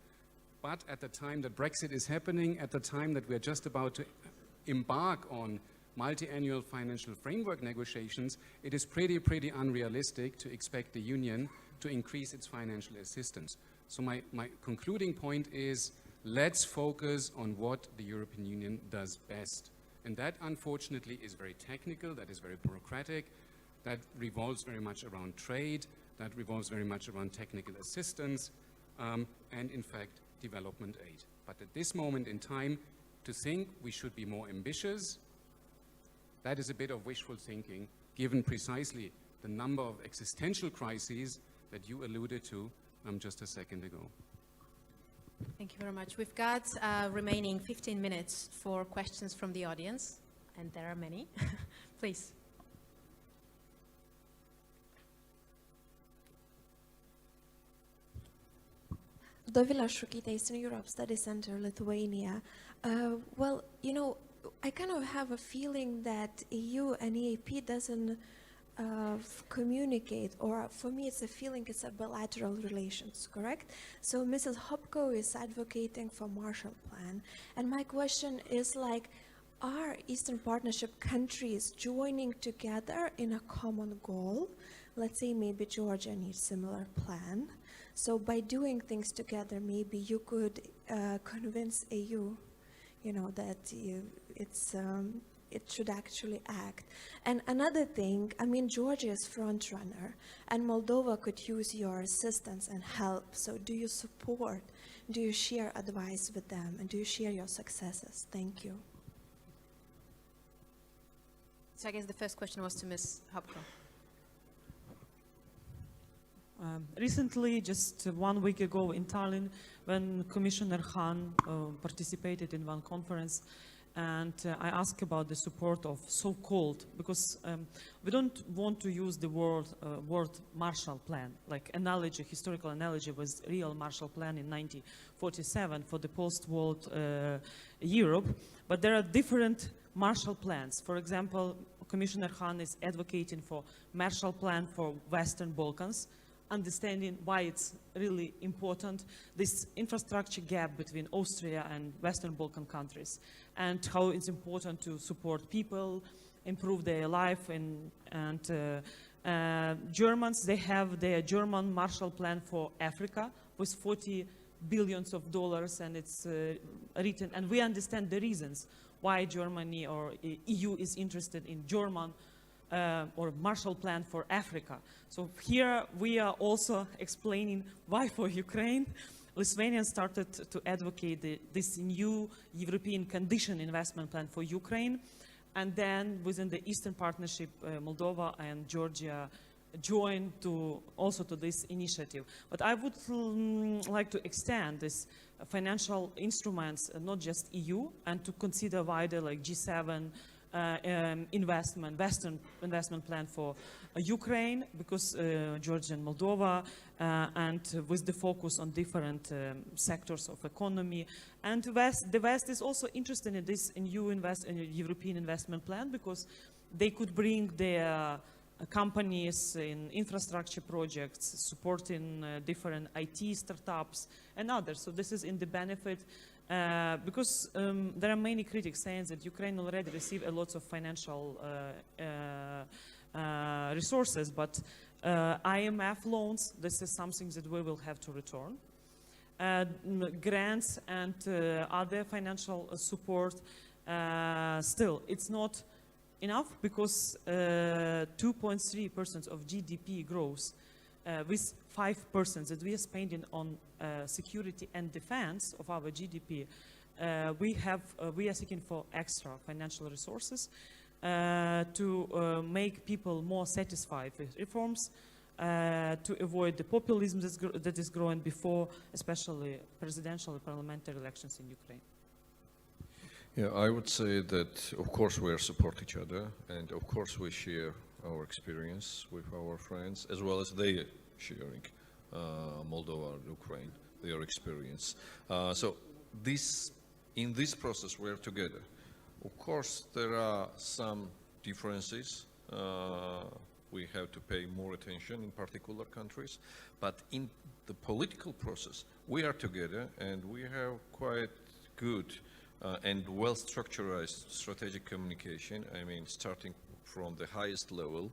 But at the time that Brexit is happening, at the time that we're just about to embark on multi-annual financial framework negotiations, it is pretty unrealistic to expect the Union to increase its financial assistance. So my concluding point is, let's focus on what the European Union does best. And that, unfortunately, is very technical, that is very bureaucratic, that revolves very much around trade, that revolves very much around technical assistance, and in fact, development aid. But at this moment in time, to think we should be more ambitious, that is a bit of wishful thinking, given precisely the number of existential crises that you alluded to just a second ago. Thank you very much. We've got remaining 15 minutes for questions from the audience, and there are many. Please. Dovila Shukita, Eastern Europe Study Center, Lithuania. Well, you know, I kind of have a feeling that EU and EAP doesn't communicate, or for me it's a feeling it's a bilateral relations, correct? So Mrs. Hopko is advocating for Marshall Plan, and my question is like, are Eastern Partnership countries joining together in a common goal? Let's say maybe Georgia needs similar plan. So by doing things together, maybe you could convince EU, you know, that it should actually act. And another thing, I mean, Georgia is front runner, and Moldova could use your assistance and help. So do you support, do you share advice with them, and do you share your successes? Thank you. So I guess the first question was to Ms. Hopko. Recently, just 1 week ago in Tallinn, when Commissioner Hahn participated in one conference, and I asked about the support of so-called, because we don't want to use the word Marshall Plan, like analogy, historical analogy was real Marshall Plan in 1947 for the post-world Europe, but there are different Marshall Plans. For example, Commissioner Hahn is advocating for Marshall Plan for Western Balkans. understanding why it's really important, this infrastructure gap between Austria and Western Balkan countries, and how it's important to support people, improve their life, and Germans, they have their German Marshall Plan for Africa with 40 billions of dollars, and it's written, and we understand the reasons why Germany or EU is interested in German or Marshall Plan for Africa. So here we are also explaining why for Ukraine, Lithuania started to advocate this new European condition investment plan for Ukraine. And then within the Eastern Partnership, Moldova and Georgia joined also to this initiative. But I would like to extend this financial instruments, not just EU, and to consider wider like G7 Western investment plan for Ukraine, because Georgia and Moldova, and with the focus on different sectors of economy. And the West is also interested in this new European investment plan, because they could bring their companies in infrastructure projects, supporting different IT startups and others. So this is in the benefit, because there are many critics saying that Ukraine already received a lot of financial resources, but IMF loans, this is something that we will have to return. Grants and other financial support, still, it's not enough, because 2.3% of GDP growth with 5% that we are spending on security and defense of our GDP, we are seeking for extra financial resources to make people more satisfied with reforms, to avoid the populism that is growing before, especially presidential and parliamentary elections in Ukraine. Yeah, I would say that, of course, we support each other, and of course we share our experience with our friends, as well as they sharing Moldova and Ukraine, their experience. So in this process, we are together. Of course, there are some differences. We have to pay more attention in particular countries, but in the political process, we are together, and we have quite good and well-structured strategic communication. I mean, starting from the highest level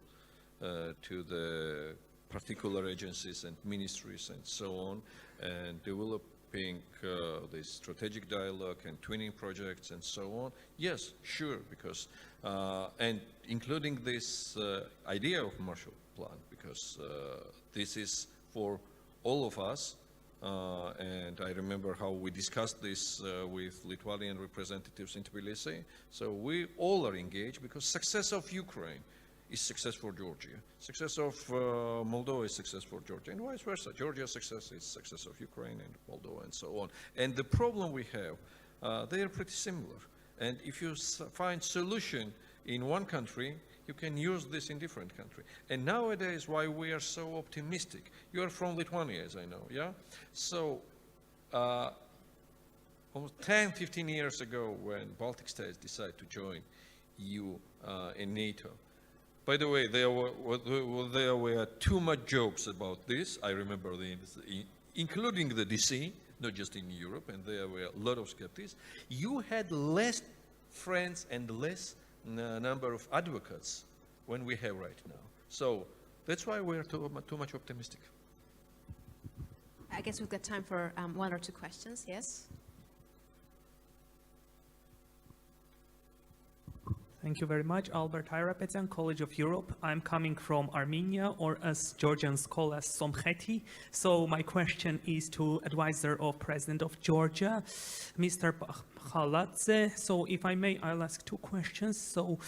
to the particular agencies and ministries and so on, and developing the strategic dialogue and twinning projects and so on. Yes, sure, because, and including this idea of Marshall Plan, because this is for all of us. And I remember how we discussed this with Lithuanian representatives in Tbilisi. So we all are engaged, because success of Ukraine is success for Georgia. Success of Moldova is success for Georgia, and vice versa. Georgia's success is success of Ukraine and Moldova and so on. And the problem we have, they are pretty similar. And if you find solution in one country, you can use this in different country. And nowadays, why we are so optimistic? You are from Lithuania, as I know, yeah? So, almost 10, 15 years ago, when Baltic states decided to join EU and NATO, by the way, there were too much jokes about this. I remember including the DC, not just in Europe, and there were a lot of skeptics. You had less friends and less number of advocates when we have right now. So that's why we're too much optimistic. I guess we've got time for one or two questions. Yes? Thank you very much. Albert Hayrapetan, College of Europe. I'm coming from Armenia, or as Georgians call us, Somkheti. So my question is to advisor of President of Georgia, Mr. Pakhaladze. So if I may, I'll ask two questions. So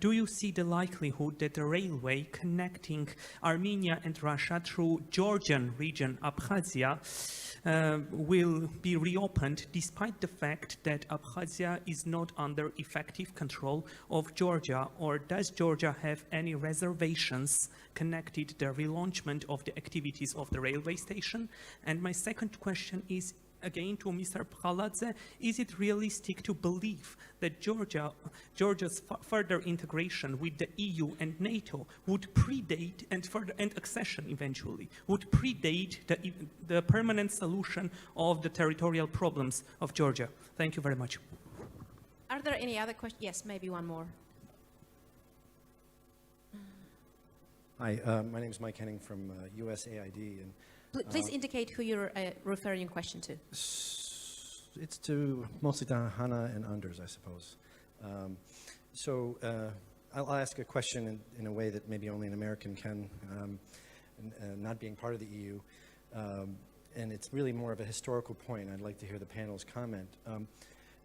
do you see the likelihood that the railway connecting Armenia and Russia through Georgian region, Abkhazia, will be reopened despite the fact that Abkhazia is not under effective control of Georgia, or does Georgia have any reservations connected to the relaunchment of the activities of the railway station? And my second question is, again to Mr. Paladze, is it realistic to believe that Georgia's further integration with the EU and NATO would predate, and accession eventually, would predate the permanent solution of the territorial problems of Georgia? Thank you very much. Are there any other questions? Yes, maybe one more. Hi, my name is Mike Henning from USAID, and Please indicate who you're referring your question to. it's mostly to Hannah and Anders, I suppose. I'll ask a question in a way that maybe only an American can, not being part of the EU. And it's really more of a historical point. I'd like to hear the panel's comment.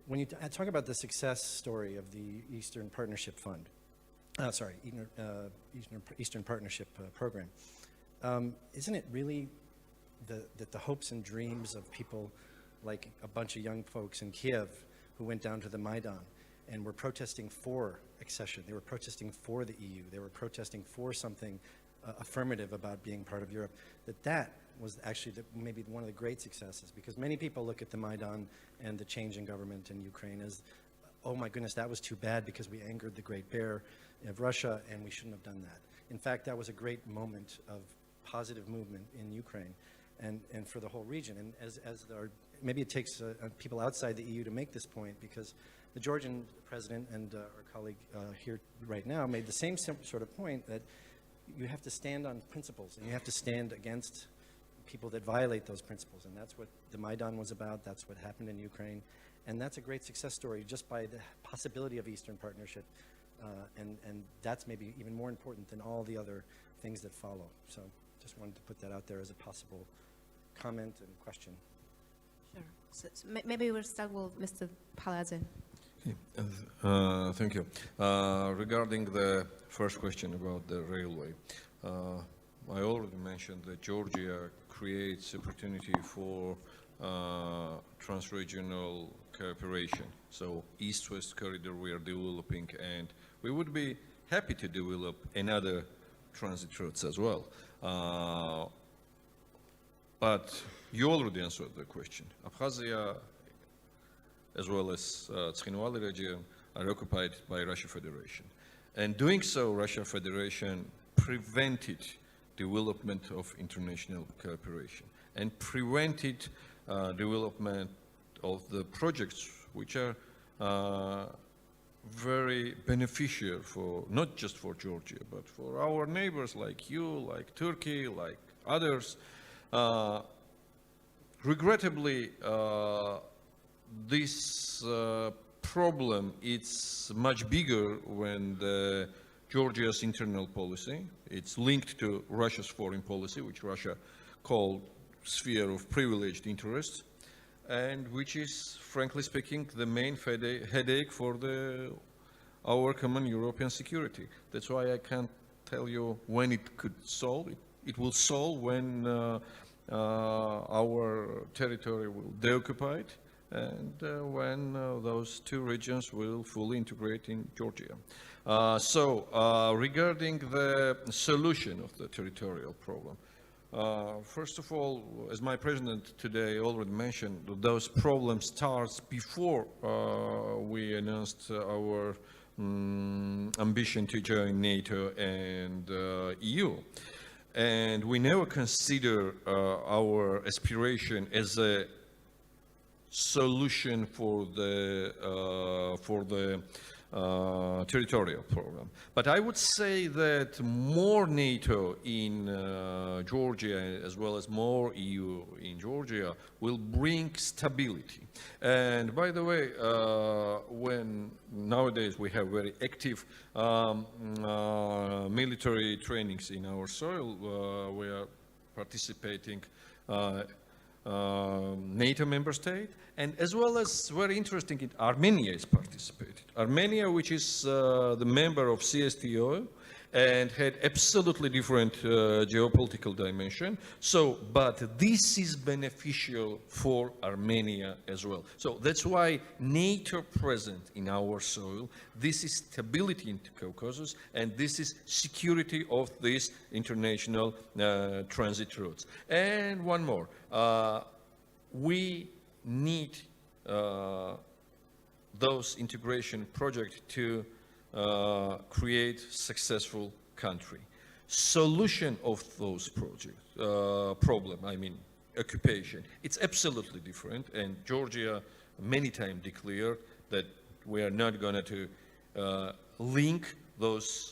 When you talk about the success story of the Eastern Partnership Fund, Eastern Partnership Program, isn't it really that the hopes and dreams of people like a bunch of young folks in Kiev who went down to the Maidan and were protesting for accession, they were protesting for the EU, they were protesting for something affirmative about being part of Europe, that was actually maybe one of the great successes, because many people look at the Maidan and the change in government in Ukraine as, oh my goodness, that was too bad because we angered the great bear of Russia and we shouldn't have done that. In fact, that was a great moment of positive movement in Ukraine and for the whole region. And maybe it takes people outside the EU to make this point, because the Georgian president and our colleague here right now made the same sort of point, that you have to stand on principles and you have to stand against people that violate those principles. And that's what the Maidan was about. That's what happened in Ukraine. And that's a great success story just by the possibility of Eastern Partnership. And that's maybe even more important than all the other things that follow. So just wanted to put that out there as a possible comment and question. Sure. So maybe we'll start with Mr. Paladze. Thank you. Regarding the first question about the railway, I already mentioned that Georgia creates opportunity for trans-regional cooperation. So EastWest Corridor we are developing, and we would be happy to develop another transit routes as well. But you already answered the question. Abkhazia, as well as Tskhinvali region, are occupied by Russia Federation. And doing so, Russia Federation prevented development of international cooperation and prevented development of the projects which are very beneficial for, not just for Georgia, but for our neighbors like you, like Turkey, like others. Regrettably, this problem is much bigger when Georgia's internal policy, it's linked to Russia's foreign policy, which Russia called sphere of privileged interests, and which is, frankly speaking, the main headache for our common European security. That's why I can't tell you when it could solve. It will solve when our territory will deoccupy and when those two regions will fully integrate in Georgia. Regarding the solution of the territorial problem, first of all, as my president today already mentioned, those problems starts before we announced our ambition to join NATO and EU. And we never consider our aspiration as a solution for the territorial problem. But I would say that more NATO in Georgia, as well as more EU in Georgia, will bring stability. And by the way, when nowadays we have very active military trainings in our soil, we are participating NATO member state, and as well as very interesting, Armenia is participating. Armenia, which is the member of CSTO and had absolutely different geopolitical dimension. So, but this is beneficial for Armenia as well. So that's why NATO present in our soil. This is stability in the Caucasus, and this is security of these international transit routes. And one more. We need those integration projects to create successful country. Solution of those projects, problem, I mean, occupation, it's absolutely different, and Georgia many times declared that we are not going to link those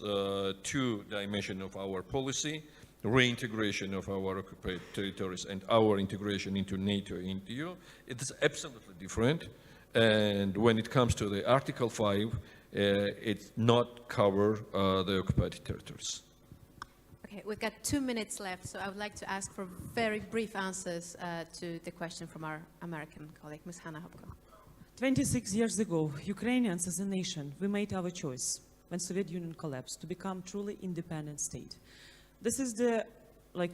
two dimensions of our policy, reintegration of our occupied territories and our integration into NATO and EU. It is absolutely different, and when it comes to the Article 5, it's not cover the occupied territories. Okay, we've got 2 minutes left, so I would like to ask for very brief answers to the question from our American colleague, Ms. Hanna Hopko. 26 years ago, Ukrainians as a nation, we made our choice when Soviet Union collapsed to become truly independent state. This is the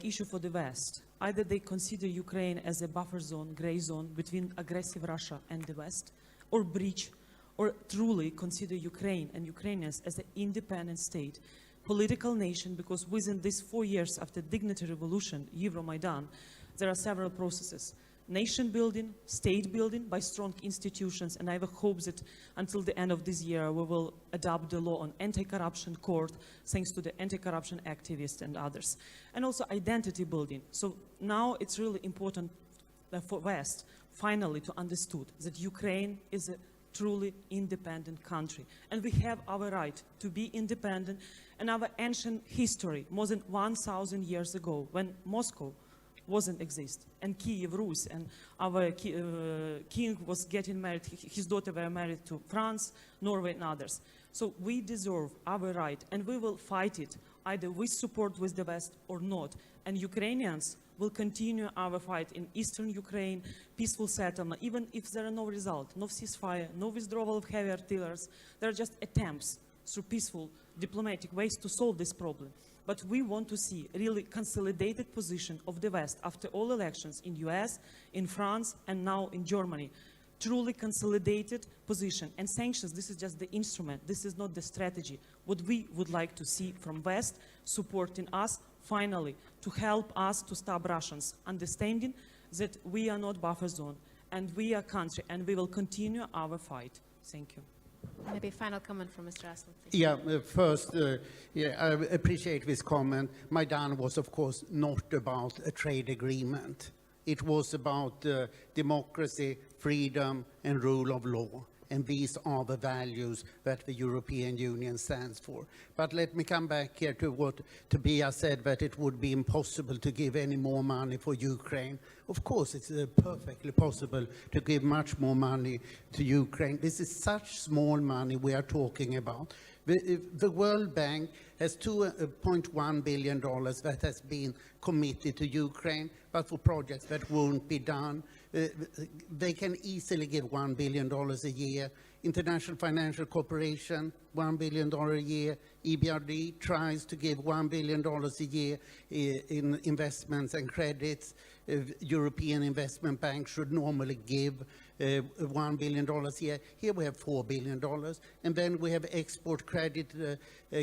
issue for the West. Either they consider Ukraine as a buffer zone, gray zone between aggressive Russia and the West, or breach, or truly consider Ukraine and Ukrainians as an independent state, political nation, because within these 4 years after dignity revolution, Euromaidan, there are several processes. Nation building, state building by strong institutions, and I have hopes that until the end of this year we will adopt the law on anti-corruption court, thanks to the anti-corruption activists and others. And also identity building. So now it's really important for West finally to understand that Ukraine is a truly independent country. And we have our right to be independent, and our ancient history, more than 1,000 years ago, when Moscow wasn't exist, and Kiev, Rus, and our king was getting married, his daughter were married to France, Norway, and others. So we deserve our right, and we will fight it, either with support with the West or not. And Ukrainians will continue our fight in eastern Ukraine, peaceful settlement, even if there are no result, no ceasefire, no withdrawal of heavy artillers. There are just attempts through peaceful diplomatic ways to solve this problem. But we want to see a really consolidated position of the West after all elections in US, in France, and now in Germany. Truly consolidated position. And sanctions, this is just the instrument. This is not the strategy. What we would like to see from West, supporting us, finally, to help us to stop Russians, understanding that we are not buffer zone, and we are country, and we will continue our fight. Thank you. Maybe a final comment from Mr. Aslan, please. Yeah, first, I appreciate this comment. Maidan was, of course, not about a trade agreement. It was about democracy, freedom, and rule of law. And these are the values that the European Union stands for. But let me come back here to what Tobias said, that it would be impossible to give any more money for Ukraine. Of course, it's perfectly possible to give much more money to Ukraine. This is such small money we are talking about. The World Bank has $2.1 billion that has been committed to Ukraine, but for projects that won't be done. They can easily give $1 billion a year. International Financial Corporation, $1 billion a year. EBRD tries to give $1 billion a year in investments and credits. European Investment Bank should normally give $1 billion a year. Here we have $4 billion. And then we have export credit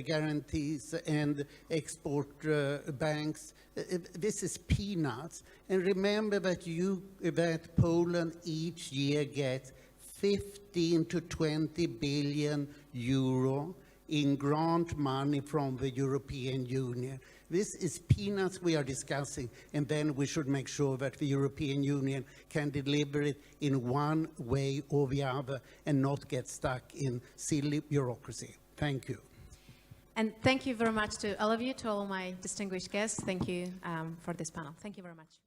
guarantees and export banks. This is peanuts. And remember that Poland each year gets 15 to 20 billion euro in grant money from the European Union. This is peanuts we are discussing, and then we should make sure that the European Union can deliver it in one way or the other and not get stuck in silly bureaucracy. Thank you. And thank you very much to all of you, to all my distinguished guests. Thank you for this panel. Thank you very much.